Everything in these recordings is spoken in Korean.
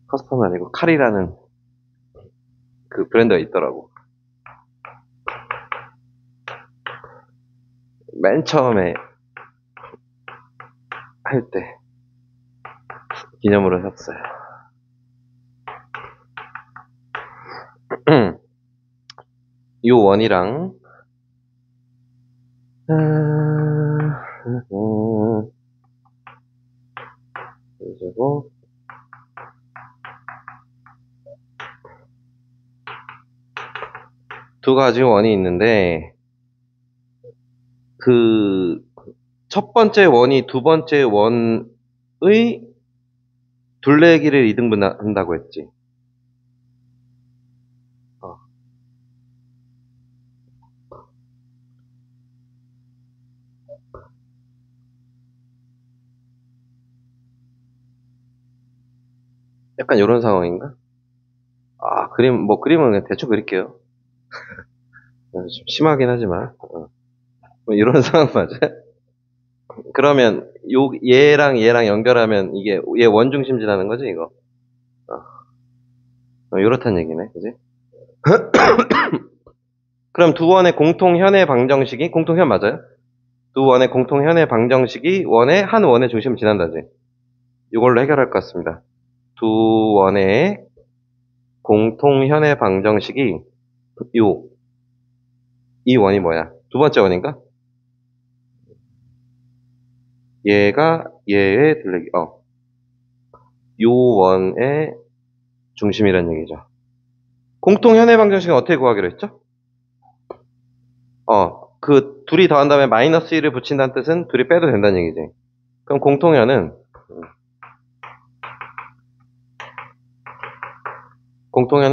커스텀은 아니고 칼이라는 그 브랜드가 있더라고. 맨 처음에 할 때 기념으로 샀어요. 요 원이랑 그리고 두 가지 원이 있는데 그 첫 번째 원이 두 번째 원의 둘레기를 이등분한다고 했지. 어. 약간 이런 상황인가? 아, 그림은 그냥 대충 그릴게요. 좀 심하긴 하지만. 뭐 이런 상황 맞아? 그러면 얘랑 연결하면 이게 얘 원중심진하는 거지, 이거? 이렇단 얘기네, 그지? 그럼 두 원의 공통현의 방정식이, 공통현 맞아요? 두 원의 공통현의 방정식이 한 원의 중심을 지난다지. 이걸로 해결할 것 같습니다. 두 원의 공통현의 방정식이 요, 이 원이 뭐야? 두 번째 원인가? 얘가 얘의 둘레기, 요 원의 중심이란 얘기죠. 공통현의 방정식은 어떻게 구하기로 했죠? 그 둘이 더한 다음에 마이너스 1을 붙인다는 뜻은 둘이 빼도 된다는 얘기지. 그럼 공통현은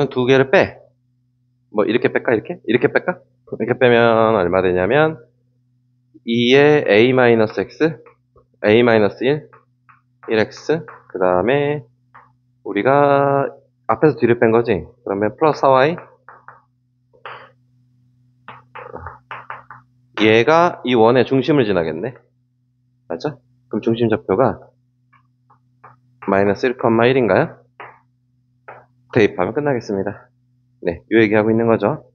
두 개를 빼. 뭐 이렇게 뺄까? 이렇게? 이렇게 뺄까? 이렇게 빼면 얼마 되냐면 2의 a-x, a-1, 1x, 그 다음에 우리가 앞에서 뒤를 뺀 거지. 그러면 플러스 4y, 얘가 이 원의 중심을 지나겠네. 맞죠? 그럼 중심 좌표가 마이너스 1,1인가요? 대입하면 끝나겠습니다. 네, 이 얘기하고 있는 거죠.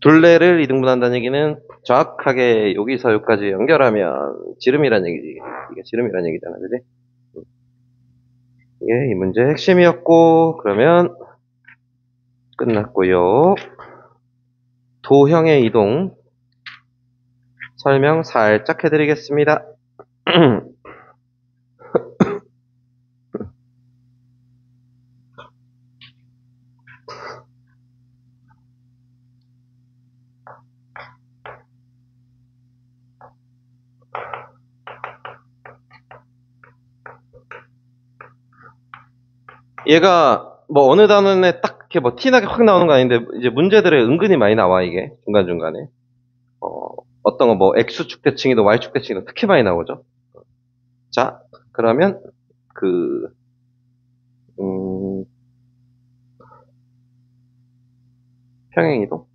둘레를 이등분한다는 얘기는 정확하게 여기서 여기까지 연결하면 지름이란 얘기지. 이게 지름이란 얘기잖아, 그지? 이게 이 문제의 핵심이었고, 그러면 끝났고요. 도형의 이동 설명 살짝 해드리겠습니다. 얘가 뭐 어느 단원에 딱 이렇게 뭐 티나게 확 나오는 거 아닌데 이제 문제들에 은근히 많이 나와 이게 중간중간에 어떤 거 뭐 X축 대칭이도 Y축 대칭이도 특히 많이 나오죠. 자, 그러면 그 평행이동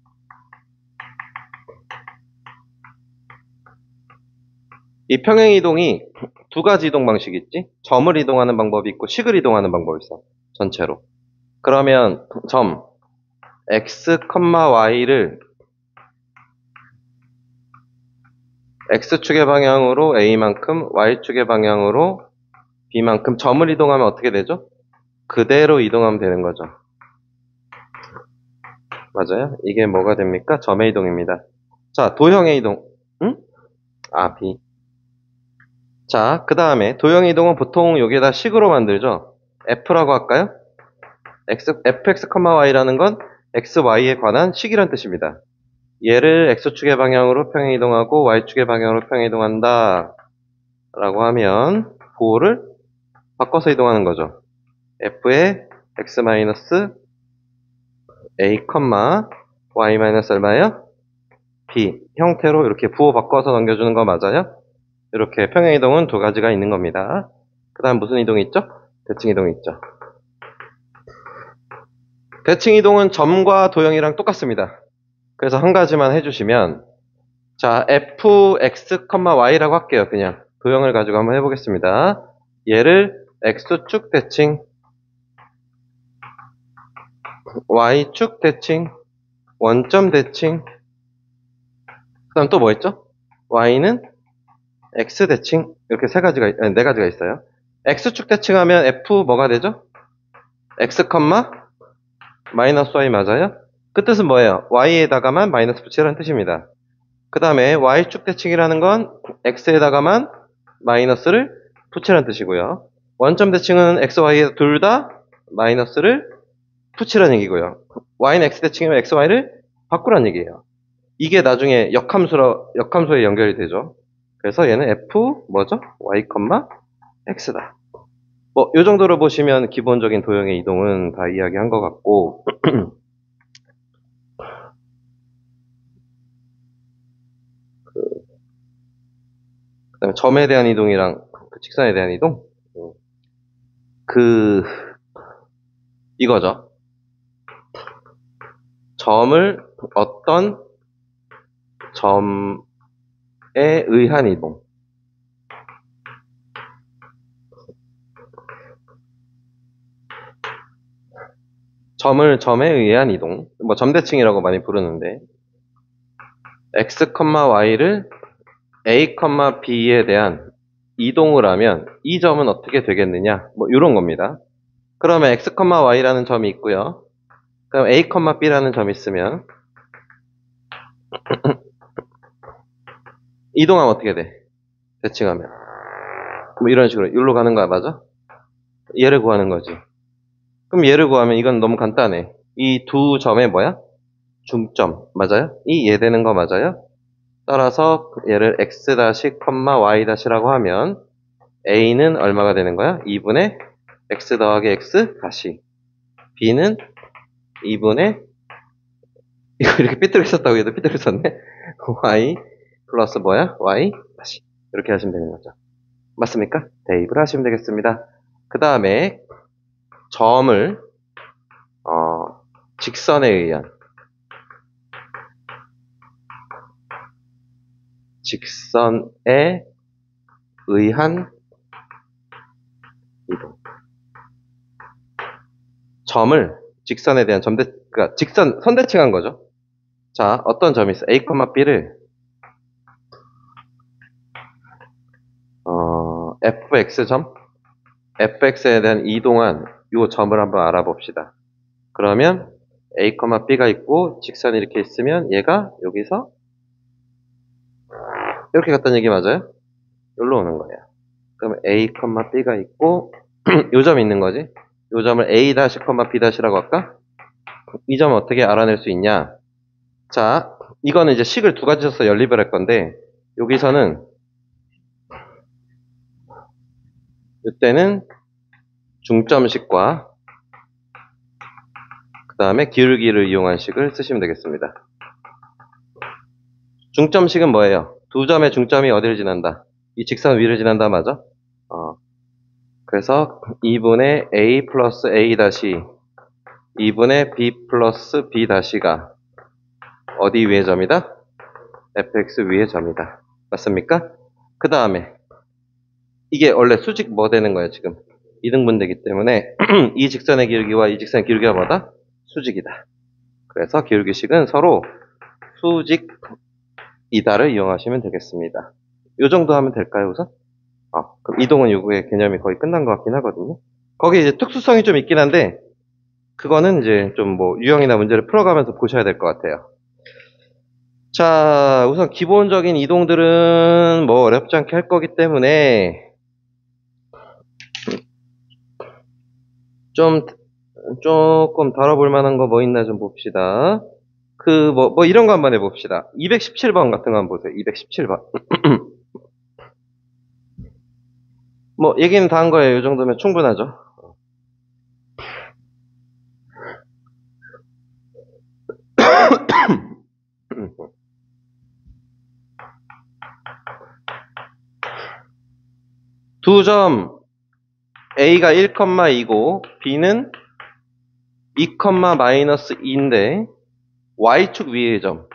이 평행이동이 두 가지 이동 방식이 있지. 점을 이동하는 방법이 있고 식을 이동하는 방법이 있어. 전체로. 그러면 점 x, y를 x축의 방향으로 a만큼 y축의 방향으로 b만큼 점을 이동하면 어떻게 되죠? 그대로 이동하면 되는 거죠. 맞아요? 이게 뭐가 됩니까? 점의 이동입니다. 자, 도형의 이동. 응? B. 자, 그 다음에 도형의 이동은 보통 여기에다 식으로 만들죠. f라고 할까요? fx, y라는 건 x, y에 관한 식이란 뜻입니다. 얘를 x축의 방향으로 평행이동하고 y축의 방향으로 평행이동한다 라고 하면 부호를 바꿔서 이동하는 거죠. f의 x-a, y- 얼마예요? b 형태로 이렇게 부호 바꿔서 넘겨주는 거 맞아요? 이렇게 평행이동은 두 가지가 있는 겁니다. 그 다음 무슨 이동이 있죠? 대칭이동이 있죠. 대칭이동은 점과 도형이랑 똑같습니다. 그래서 한 가지만 해주시면 자, fx, y라고 할게요. 그냥 도형을 가지고 한번 해보겠습니다. 얘를 x축 대칭 y축 대칭, 원점 대칭. 그 다음 또 뭐 있죠? y는 x 대칭. 이렇게 네 가지가 있어요. x축 대칭하면 f 뭐가 되죠? x, 마이너스 y 맞아요? 그 뜻은 뭐예요? y에다가만 마이너스 붙이라는 뜻입니다. 그 다음에 y축 대칭이라는 건 x에다가만 마이너스를 붙이라는 뜻이고요. 원점 대칭은 x, y에 둘 다 마이너스를 붙이라는 얘기고요. y는 x 대칭이면 x, y를 바꾸라는 얘기예요. 이게 나중에 역함수에 연결이 되죠. 그래서 얘는 f 뭐죠? y, x다. 뭐, 요 정도로 보시면 기본적인 도형의 이동은 다 이야기한 것 같고, 그 다음에 점에 대한 이동이랑 그 직선에 대한 이동? 이거죠. 점을 어떤 점에 의한 이동. 점에 의한 이동. 뭐, 점대칭이라고 많이 부르는데, x, y를 a, b에 대한 이동을 하면 이 점은 어떻게 되겠느냐? 뭐, 이런 겁니다. 그러면 x, y라는 점이 있고요. 그럼 a, b라는 점이 있으면 이동하면 어떻게 돼? 대칭하면. 뭐 이런 식으로 여기로 가는 거야, 맞아? 얘를 구하는 거지. 그럼 얘를 구하면 이건 너무 간단해. 이 두 점의 뭐야? 중점. 맞아요? 이 얘 되는 거 맞아요? 따라서 얘를 x-, y-라고 하면 a는 얼마가 되는 거야? 2분의 x 더하기 x 다시. b는 2분의 이거 이렇게 삐뚤게 썼다고 해도 삐뚤게 썼네. y 플러스 뭐야? y 다시. 이렇게 하시면 되는 거죠. 맞습니까? 대입을 하시면 되겠습니다. 그 다음에 점을 직선에 의한 이동. 점을 직선에 대한 그러니까 선대칭한 거죠. 자, 어떤 점이 있어? A, B를 fx점, fx에 대한 이동한 이 점을 한번 알아봅시다. 그러면 A, B가 있고 직선이 이렇게 있으면 얘가 여기서 이렇게 갔다는 얘기 맞아요? 여기로 오는 거예요. 그러면 A, B가 있고 요 점이 있는 거지. 요 점을 A-, B-라고 할까? 이 점을 어떻게 알아낼 수 있냐? 자, 이거는 이제 식을 두 가지 써서 연립을 할 건데 여기서는 이때는 중점식과 그 다음에 기울기를 이용한 식을 쓰시면 되겠습니다. 중점식은 뭐예요? 두 점의 중점이 어디를 지난다? 이 직선 위를 지난다, 맞아? 그래서 2분의 a 플러스 a 다시 2분의 b 플러스 b 다시가 어디 위의 점이다? fx 위의 점이다. 맞습니까? 그 다음에 이게 원래 수직 뭐 되는 거예요, 지금? 이등분되기 때문에 이 직선의 기울기와 이 직선의 기울기가 뭐다? 수직이다. 그래서 기울기식은 서로 수직이다를 이용하시면 되겠습니다. 이 정도 하면 될까요, 우선? 그럼 이동은 요구의 개념이 거의 끝난 것 같긴 하거든요. 거기 이제 특수성이 좀 있긴 한데, 그거는 이제 좀 뭐 유형이나 문제를 풀어가면서 보셔야 될 것 같아요. 자, 우선 기본적인 이동들은 뭐 어렵지 않게 할 거기 때문에 조금 다뤄볼 만한 거 뭐 있나 좀 봅시다. 뭐 이런 거 한번 해봅시다. 217번 같은 거 한번 보세요. 217번. 뭐 얘기는 다 한 거예요. 이 정도면 충분하죠. 두 점 A가 1,2고 B는 2, 마이너스 2인데 Y축 위의 점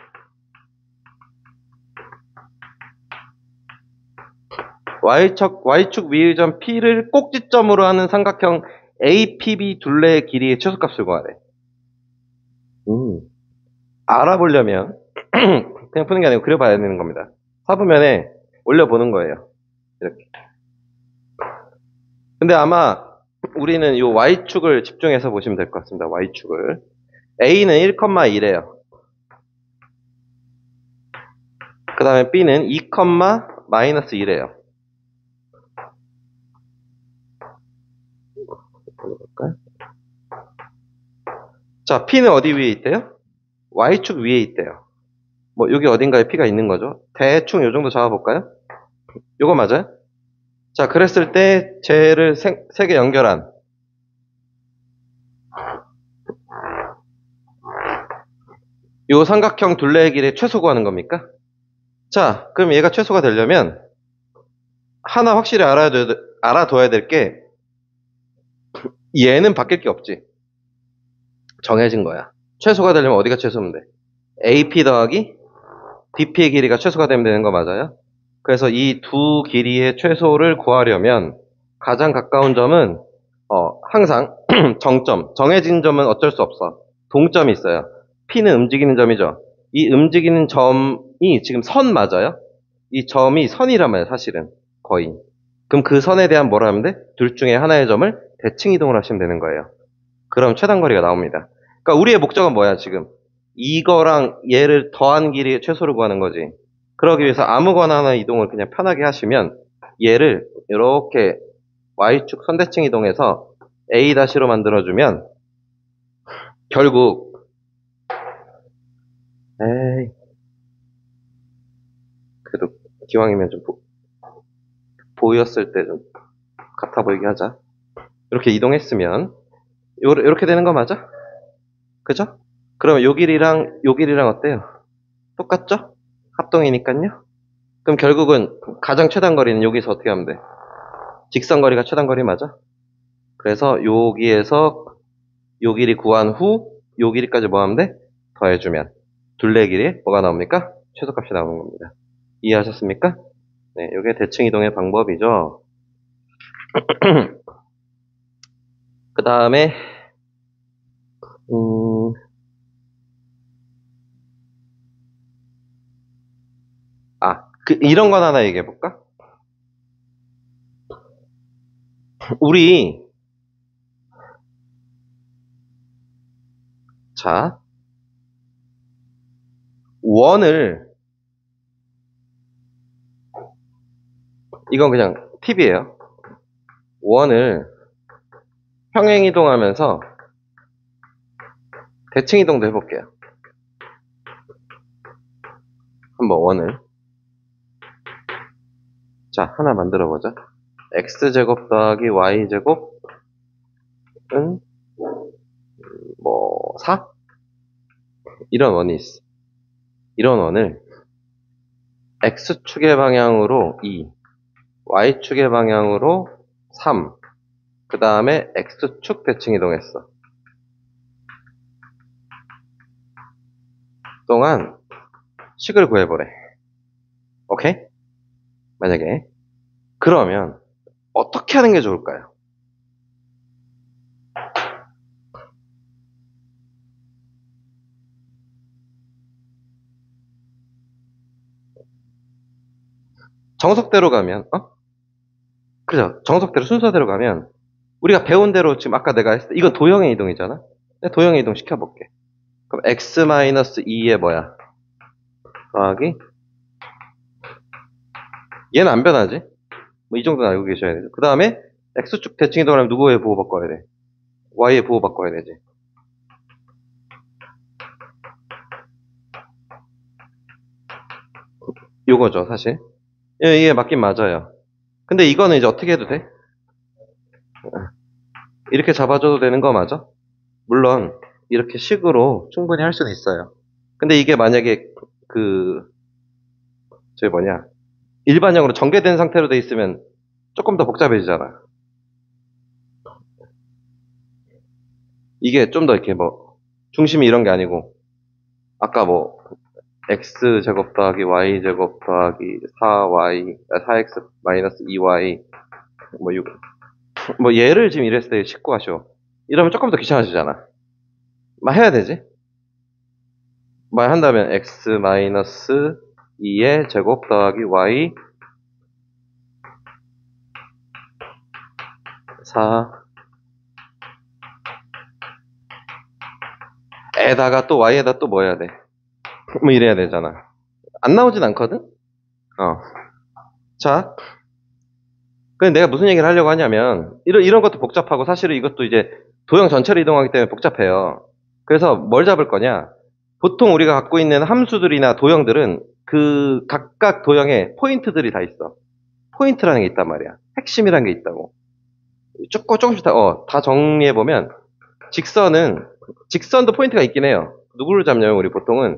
Y축 위의 점 P를 꼭지점으로 하는 삼각형 APB 둘레의 길이의 최소값을 구하래. 음. 알아보려면 그냥 푸는 게 아니고 그려봐야 되는 겁니다. 사부면에 올려보는 거예요. 이렇게. 근데 아마 우리는 이 y축을 집중해서 보시면 될 것 같습니다. y축을. a는 1,1이에요. 그 다음에 b는 2, 마이너스 1이에요. 자, p는 어디 위에 있대요? y축 위에 있대요. 뭐 여기 어딘가에 p가 있는 거죠. 대충 요 정도 잡아볼까요? 요거 맞아요? 자, 그랬을 때 쟤를 세 개 연결한 요 삼각형 둘레의 길의 최소 구하는 겁니까? 자, 그럼 얘가 최소가 되려면 하나 확실히 알아둬야 될 게 얘는 바뀔 게 없지. 정해진 거야. 최소가 되려면 어디가 최소면 돼? AP 더하기 BP의 길이가 최소가 되면 되는 거 맞아요? 그래서 이 두 길이의 최소를 구하려면 가장 가까운 점은 항상 정점, 정해진 점은 어쩔 수 없어. 동점이 있어요. P는 움직이는 점이죠. 이 움직이는 점이 지금 선 맞아요? 이 점이 선이란 말이에요, 사실은. 거의. 그럼 그 선에 대한 뭐라 하면 돼? 둘 중에 하나의 점을 대칭 이동을 하시면 되는 거예요. 그럼 최단거리가 나옵니다. 그러니까 우리의 목적은 뭐야, 지금? 이거랑 얘를 더한 길이의 최소를 구하는 거지. 그러기 위해서 아무거나 하나 이동을 그냥 편하게 하시면 얘를 이렇게 Y축 선대칭 이동해서 A-로 만들어주면 결국 에이 그래도 기왕이면 좀 보였을 때 좀 같아 보이게 하자. 이렇게 이동했으면 이렇게 되는 거 맞아? 그죠? 그러면 요 길이랑 어때요? 똑같죠? 합동이니까요. 그럼 결국은 가장 최단 거리는 여기서 어떻게 하면 돼? 직선 거리가 최단 거리 맞아? 그래서 여기에서 요 길이 구한 후 요 길이까지 뭐 하면 돼? 더해주면 둘레 길이 뭐가 나옵니까? 최소값이 나오는 겁니다. 이해하셨습니까? 네, 이게 대칭 이동의 방법이죠. 그 다음에 이런 건 하나 얘기해 볼까? 우리 자 원을 이건 그냥 팁이에요. 원을 평행 이동하면서 대칭 이동도 해볼게요. 한번 원을 자 하나 만들어 보자. x제곱 더하기 y제곱은 뭐 4? 이런 원이 있어. 이런 원을 x축의 방향으로 2, y축의 방향으로 3, 그 다음에 x축 대칭 이동했어. 동안 식을 구해보래. 오케이? 만약에 그러면 어떻게 하는 게 좋을까요? 정석대로 가면 그죠? 정석대로 순서대로 가면 우리가 배운 대로 지금 아까 내가 했을 때 이건 도형의 이동이잖아. 도형의 이동 시켜볼게. 그럼 x-2에 뭐야? 더하기 얘는 안 변하지? 뭐 이 정도는 알고 계셔야 되죠. 그 다음에 x축 대칭 이동하려면 누구에 보호받고 해야 돼? y에 보호받고 해야 되지. 요거죠, 사실. 이게 맞긴 맞아요. 근데 이거는 이제 어떻게 해도 돼? 이렇게 잡아줘도 되는 거 맞아? 물론 이렇게 식으로 충분히 할 수는 있어요. 근데 이게 만약에 저기 뭐냐 일반형으로 전개된 상태로 돼 있으면 조금 더 복잡해지잖아. 이게 좀 더 이렇게 뭐 중심이 이런 게 아니고 아까 뭐 x제곱 더하기 y제곱 더하기 4x 마이너스 2y 뭐 6, 뭐 얘를 지금 이랬을 때 19 하셔. 이러면 조금 더 귀찮아지잖아. 막 해야 되지? 한다면 x 마이너스 2의 제곱 더하기 y 4 에다가 또 y에다 또 뭐 해야 돼? 뭐 이래야 되잖아. 안 나오진 않거든? 자, 근데 내가 무슨 얘기를 하려고 하냐면, 이런 것도 복잡하고, 사실은 이것도 이제 도형 전체를 이동하기 때문에 복잡해요. 그래서 뭘 잡을 거냐? 보통 우리가 갖고 있는 함수들이나 도형들은 그 각각 도형에 포인트들이 다 있어. 포인트라는 게 있단 말이야. 핵심이라는 게 있다고. 조금씩 다 정리해보면, 직선도 포인트가 있긴 해요. 누구를 잡냐면, 우리 보통은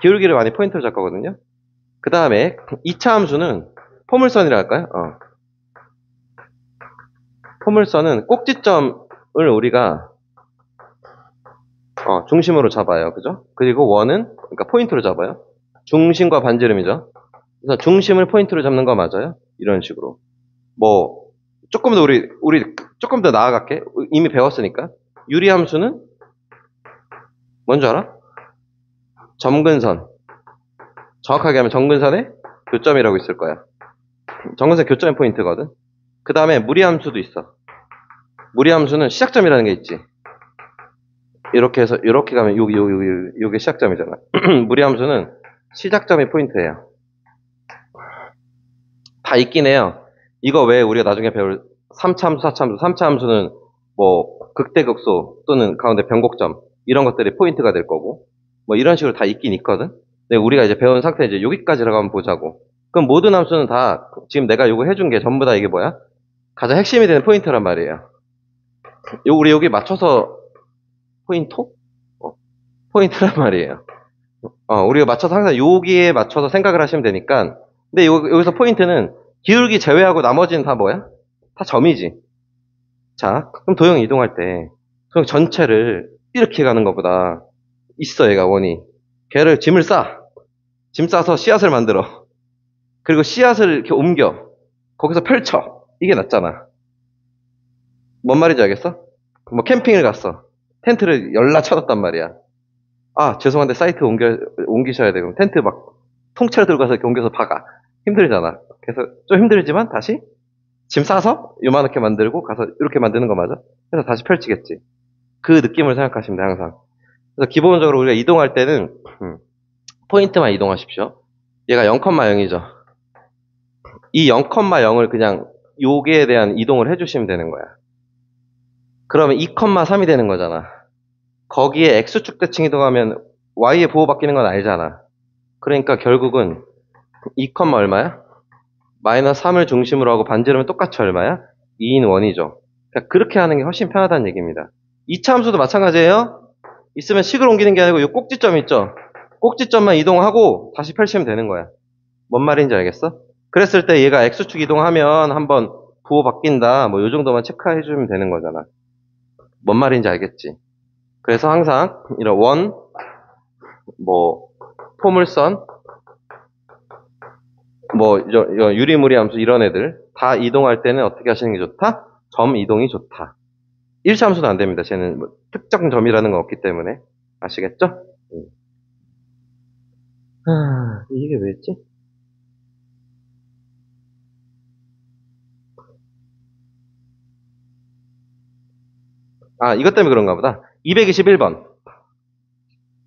기울기를 많이 포인트로 잡거든요. 그 다음에 2차 함수는 포물선이라 할까요? 포물선은 꼭지점을 우리가 중심으로 잡아요. 그죠? 그리고 원은 그러니까 포인트로 잡아요. 중심과 반지름이죠. 그래서 중심을 포인트로 잡는 거 맞아요? 이런 식으로. 뭐 조금 더 우리 조금 더 나아갈게. 이미 배웠으니까. 유리함수는 뭔지 알아? 점근선. 정확하게 하면 점근선의 교점이라고 있을 거야. 점근선 교점이 포인트거든. 그 다음에 무리함수도 있어. 무리함수는 시작점이라는 게 있지. 이렇게 해서 이렇게 가면 요게 시작점이잖아. 무리함수는 시작점이 포인트예요. 다 있긴 해요. 이거 왜 우리가 나중에 배울 3차 함수, 4차 함수, 3차 함수는 뭐 극대극소 또는 가운데 변곡점 이런 것들이 포인트가 될 거고 뭐 이런 식으로 다 있긴 있거든. 근데 우리가 이제 배운 상태 이제 여기까지라고 한번 보자고. 그럼 모든 함수는 다 지금 내가 요거 해준 게 전부 다 이게 뭐야? 가장 핵심이 되는 포인트란 말이에요. 우리 여기 맞춰서 포인트란 말이에요. 우리가 맞춰서 항상 여기에 맞춰서 생각을 하시면 되니까. 근데 여기서 포인트는 기울기 제외하고 나머지는 다 뭐야? 다 점이지. 자, 그럼 도형 이동할 때 도형 전체를 이렇게 가는 것보다 있어 얘가 원이. 걔를 짐 싸서 씨앗을 만들어. 그리고 씨앗을 이렇게 옮겨. 거기서 펼쳐. 이게 낫잖아. 뭔 말인지 알겠어? 뭐 캠핑을 갔어. 텐트를 열라 쳐놨단 말이야. 죄송한데 사이트 옮기셔야 돼요. 그럼 텐트 막 통째로 들고 가서 이렇게 옮겨서 박아. 힘들잖아. 그래서 좀 힘들지만 다시 짐 싸서 요만하게 만들고 가서 이렇게 만드는 거 맞아? 그래서 다시 펼치겠지. 그 느낌을 생각하시면 돼, 항상. 그래서 기본적으로 우리가 이동할 때는 포인트만 이동하십시오. 얘가 0,0이죠. 이 0,0을 그냥 요게에 대한 이동을 해주시면 되는 거야. 그러면 2,3이 되는 거잖아. 거기에 X축 대칭 이동하면 Y에 보호 바뀌는 건 알잖아. 그러니까 결국은 2, 얼마야? 마이너스 3을 중심으로 하고 반지름은 똑같이 얼마야? 2인 원이죠. 그러니까 그렇게 하는 게 훨씬 편하다는 얘기입니다. 2차 함수도 마찬가지예요. 있으면 식을 옮기는 게 아니고 이 꼭지점 있죠? 꼭지점만 이동하고 다시 펼치면 되는 거야. 뭔 말인지 알겠어? 그랬을 때 얘가 X축 이동하면 한번 부호 바뀐다. 뭐 이 정도만 체크해 주면 되는 거잖아. 뭔 말인지 알겠지? 그래서 항상 이런 원, 뭐 포물선, 뭐 유리무리 함수 이런 애들 다 이동할 때는 어떻게 하시는 게 좋다? 점 이동이 좋다. 1차 함수는 안 됩니다. 쟤는 뭐 특정 점이라는 건 없기 때문에 아시겠죠? 이게 왜였지? 이것 때문에 그런가 보다. 221번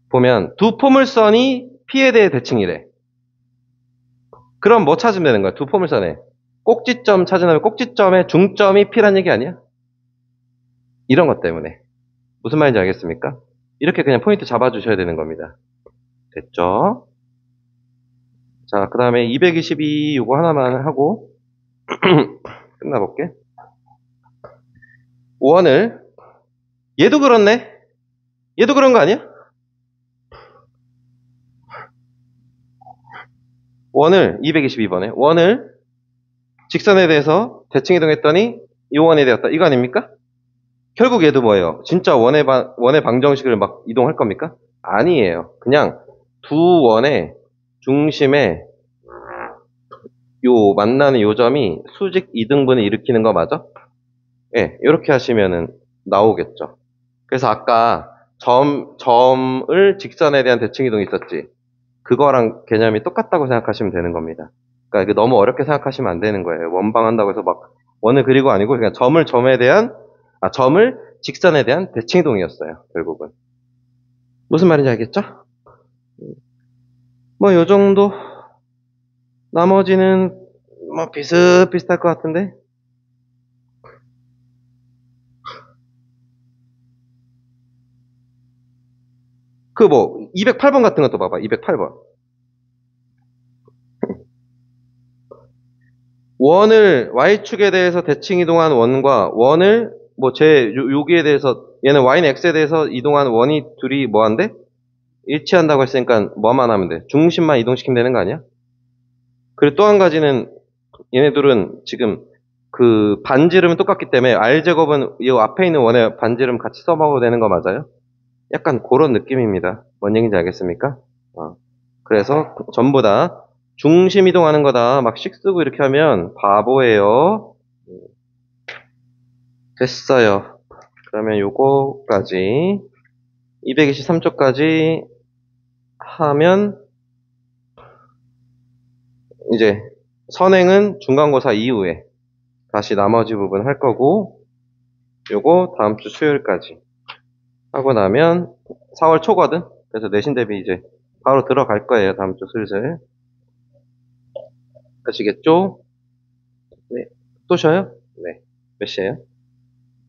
보면 두 포물선이 P에 대해 대칭이래. 그럼 뭐 찾으면 되는 거야? 두 포물선에 꼭지점 찾으면 꼭지점의 중점이 P란 얘기 아니야? 이런 것 때문에. 무슨 말인지 알겠습니까? 이렇게 그냥 포인트 잡아주셔야 되는 겁니다. 됐죠? 자, 그 다음에 222 요거 하나만 하고 끝나볼게. 5원을 얘도 그렇네? 얘도 그런 거 아니야? 원을 222번에 원을 직선에 대해서 대칭 이동했더니 이 원이 되었다. 이거 아닙니까? 결국 얘도 뭐예요? 진짜 원의 방정식을 막 이동할 겁니까? 아니에요. 그냥 두 원의 중심에 요 만나는 요점이 수직 이등분을 일으키는 거 맞아? 예, 이렇게 하시면은 나오겠죠. 그래서 아까 점을 직선에 대한 대칭 이동이 있었지. 그거랑 개념이 똑같다고 생각하시면 되는 겁니다. 그러니까 이거 너무 어렵게 생각하시면 안 되는 거예요. 원방한다고 해서 막 원을 그리고 아니고 그냥 점을 직선에 대한 대칭 이동이었어요. 결국은. 무슨 말인지 알겠죠? 뭐 요 정도. 나머지는 뭐 비슷비슷할 것 같은데. 그 뭐 208번 같은 것도 봐봐. 208번. 원을 y축에 대해서 대칭 이동한 원과 원을 뭐 여기에 대해서 얘는 y는 x에 대해서 이동한 원이 둘이 뭐한데? 일치한다고 했으니까 뭐만 하면 돼? 중심만 이동시키면 되는 거 아니야? 그리고 또 한 가지는 얘네들은 지금 그 반지름은 똑같기 때문에 R제곱은 이 앞에 있는 원의 반지름 같이 써먹어도 되는 거 맞아요? 약간 그런 느낌입니다. 뭔 얘기인지 알겠습니까? 그래서 전부 다 중심 이동하는 거다 막 씩 쓰고 이렇게 하면 바보예요. 됐어요. 그러면 요거까지 223쪽까지 하면 이제 선행은 중간고사 이후에 다시 나머지 부분 할 거고 요거 다음 주 수요일까지 하고 나면 4월 초거든. 그래서 내신 대비 이제 바로 들어갈 거예요. 다음 주 슬슬. 아시겠죠? 네. 또 쉬어요? 네. 몇 시에요?